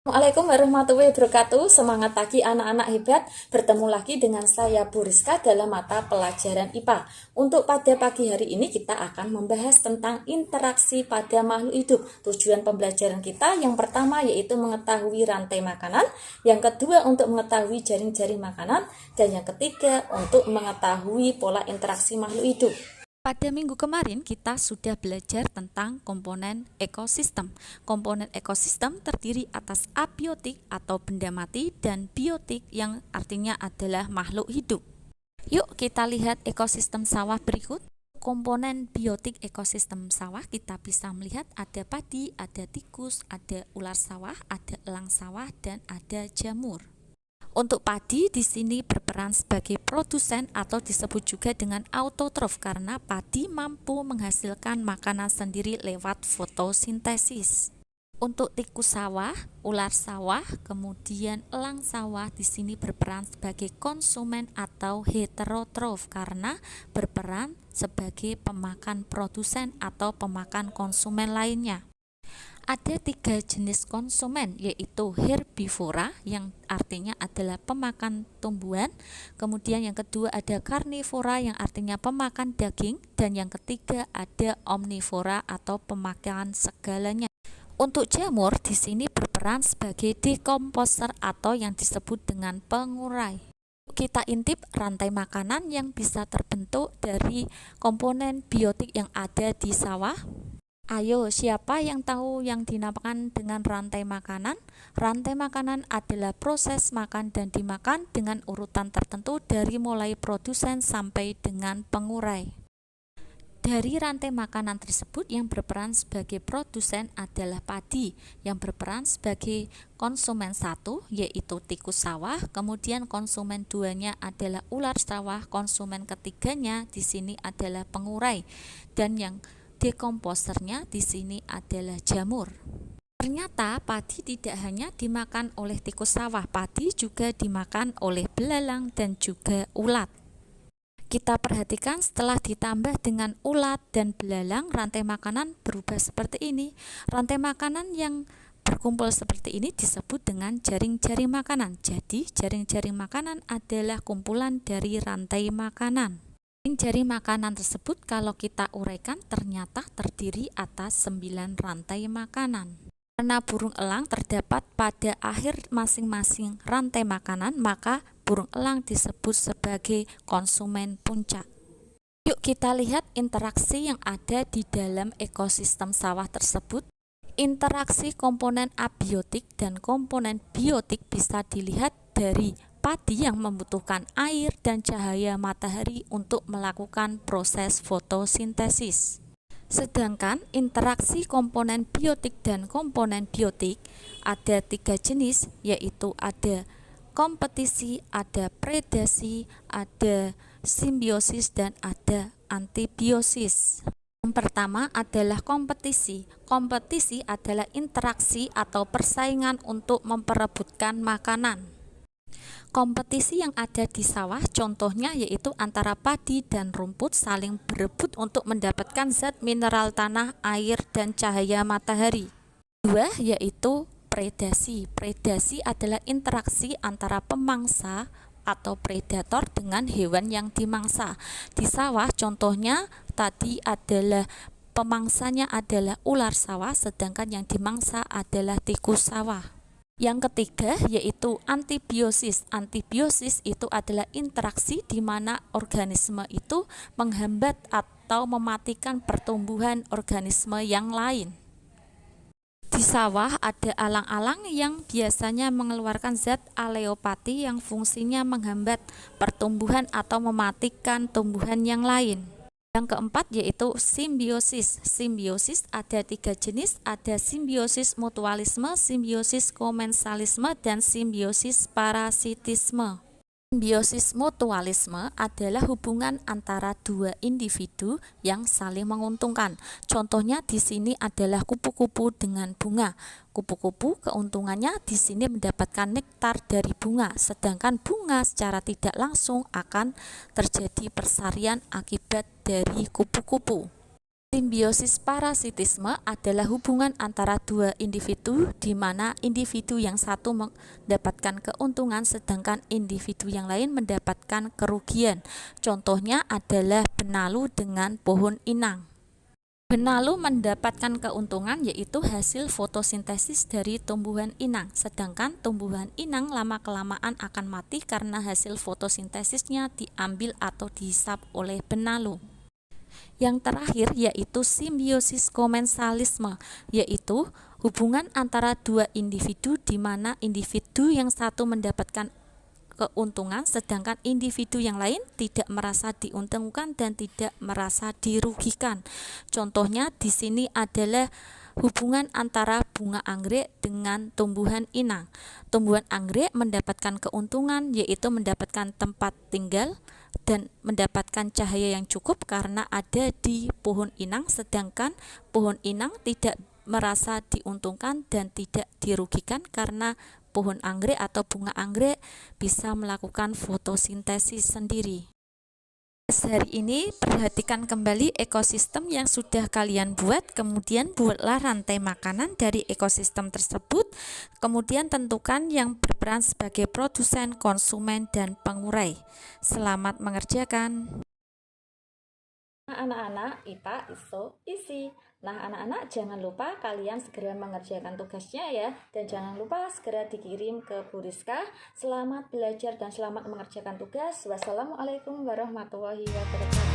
Assalamualaikum warahmatullahi wabarakatuh. Semangat pagi anak-anak hebat. Bertemu lagi dengan saya Bu Rizka dalam mata pelajaran IPA. Untuk pada pagi hari ini kita akan membahas tentang interaksi pada makhluk hidup. Tujuan pembelajaran kita yang pertama yaitu mengetahui rantai makanan, yang kedua untuk mengetahui jaring-jaring makanan, dan yang ketiga untuk mengetahui pola interaksi makhluk hidup. Pada minggu kemarin kita sudah belajar tentang komponen ekosistem. Komponen ekosistem terdiri atas abiotik atau benda mati dan biotik yang artinya adalah makhluk hidup. Yuk kita lihat ekosistem sawah berikut. Komponen biotik ekosistem sawah kita bisa melihat ada padi, ada tikus, ada ular sawah, ada elang sawah, dan ada jamur. Untuk padi di sini berperan sebagai produsen atau disebut juga dengan autotrof karena padi mampu menghasilkan makanan sendiri lewat fotosintesis. Untuk tikus sawah, ular sawah, kemudian elang sawah di sini berperan sebagai konsumen atau heterotrof karena berperan sebagai pemakan produsen atau pemakan konsumen lainnya. Ada 3 jenis konsumen, yaitu herbivora yang artinya adalah pemakan tumbuhan, kemudian yang kedua ada karnivora yang artinya pemakan daging, dan yang ketiga ada omnivora atau pemakan segalanya. Untuk jamur di sini berperan sebagai dekomposer atau yang disebut dengan pengurai. Kita intip rantai makanan yang bisa terbentuk dari komponen biotik yang ada di sawah. Ayo, siapa yang tahu yang dinamakan dengan rantai makanan? Rantai makanan adalah proses makan dan dimakan dengan urutan tertentu dari mulai produsen sampai dengan pengurai. Dari rantai makanan tersebut yang berperan sebagai produsen adalah padi, yang berperan sebagai konsumen 1 yaitu tikus sawah, kemudian konsumen 2-nya adalah ular sawah, konsumen ketiganya di sini adalah pengurai, dan yang dekomposernya di sini adalah jamur. Ternyata padi tidak hanya dimakan oleh tikus sawah, padi juga dimakan oleh belalang dan juga ulat. Kita perhatikan setelah ditambah dengan ulat dan belalang, rantai makanan berubah seperti ini. Rantai makanan yang berkumpul seperti ini disebut dengan jaring-jaring makanan. Jadi jaring-jaring makanan adalah kumpulan dari rantai makanan. Jaring makanan tersebut kalau kita uraikan ternyata terdiri atas 9 rantai makanan. Karena burung elang terdapat pada akhir masing-masing rantai makanan, maka burung elang disebut sebagai konsumen puncak. Yuk kita lihat interaksi yang ada di dalam ekosistem sawah tersebut. Interaksi komponen abiotik dan komponen biotik bisa dilihat dari padi yang membutuhkan air dan cahaya matahari untuk melakukan proses fotosintesis. Sedangkan interaksi komponen biotik dan komponen biotik ada 3 jenis, yaitu ada kompetisi, ada predasi, ada simbiosis, dan ada antibiosis. Yang pertama adalah kompetisi. Kompetisi adalah interaksi atau persaingan untuk memperebutkan makanan. Kompetisi yang ada di sawah contohnya yaitu antara padi dan rumput saling berebut untuk mendapatkan zat mineral tanah, air, dan cahaya matahari. 2 yaitu predasi. Predasi adalah interaksi antara pemangsa atau predator dengan hewan yang dimangsa. Di sawah contohnya tadi adalah pemangsanya adalah ular sawah, sedangkan yang dimangsa adalah tikus sawah. Yang ketiga yaitu antibiosis. Antibiosis itu adalah interaksi di mana organisme itu menghambat atau mematikan pertumbuhan organisme yang lain. Di sawah ada alang-alang yang biasanya mengeluarkan zat aleopati yang fungsinya menghambat pertumbuhan atau mematikan tumbuhan yang lain. Yang keempat yaitu simbiosis. Simbiosis ada 3 jenis, ada simbiosis mutualisme, simbiosis komensalisme, dan simbiosis parasitisme. Simbiosis mutualisme adalah hubungan antara 2 individu yang saling menguntungkan. Contohnya di sini adalah kupu-kupu dengan bunga. Kupu-kupu keuntungannya di sini mendapatkan nektar dari bunga, sedangkan bunga secara tidak langsung akan terjadi persarian akibat dari kupu-kupu. Simbiosis parasitisme adalah hubungan antara dua individu di mana individu yang satu mendapatkan keuntungan sedangkan individu yang lain mendapatkan kerugian. Contohnya adalah benalu dengan pohon inang. Benalu mendapatkan keuntungan yaitu hasil fotosintesis dari tumbuhan inang, sedangkan tumbuhan inang lama-kelamaan akan mati karena hasil fotosintesisnya diambil atau dihisap oleh benalu. Yang terakhir yaitu simbiosis komensalisme, yaitu hubungan antara dua individu di mana individu yang satu mendapatkan keuntungan sedangkan individu yang lain tidak merasa diuntungkan dan tidak merasa dirugikan. Contohnya di sini adalah hubungan antara bunga anggrek dengan tumbuhan inang. Tumbuhan anggrek mendapatkan keuntungan yaitu mendapatkan tempat tinggal dan mendapatkan cahaya yang cukup karena ada di pohon inang, sedangkan pohon inang tidak merasa diuntungkan dan tidak dirugikan karena pohon anggrek atau bunga anggrek bisa melakukan fotosintesis sendiri. Hari ini perhatikan kembali ekosistem yang sudah kalian buat, kemudian buatlah rantai makanan dari ekosistem tersebut, kemudian tentukan yang berperan sebagai produsen, konsumen, dan pengurai. Selamat mengerjakan. Anak-anak, IPA is so easy. Nah, anak-anak jangan lupa kalian segera mengerjakan tugasnya ya. Dan jangan lupa segera dikirim ke Bu Rizka. Selamat belajar dan selamat mengerjakan tugas. Wassalamualaikum warahmatullahi wabarakatuh.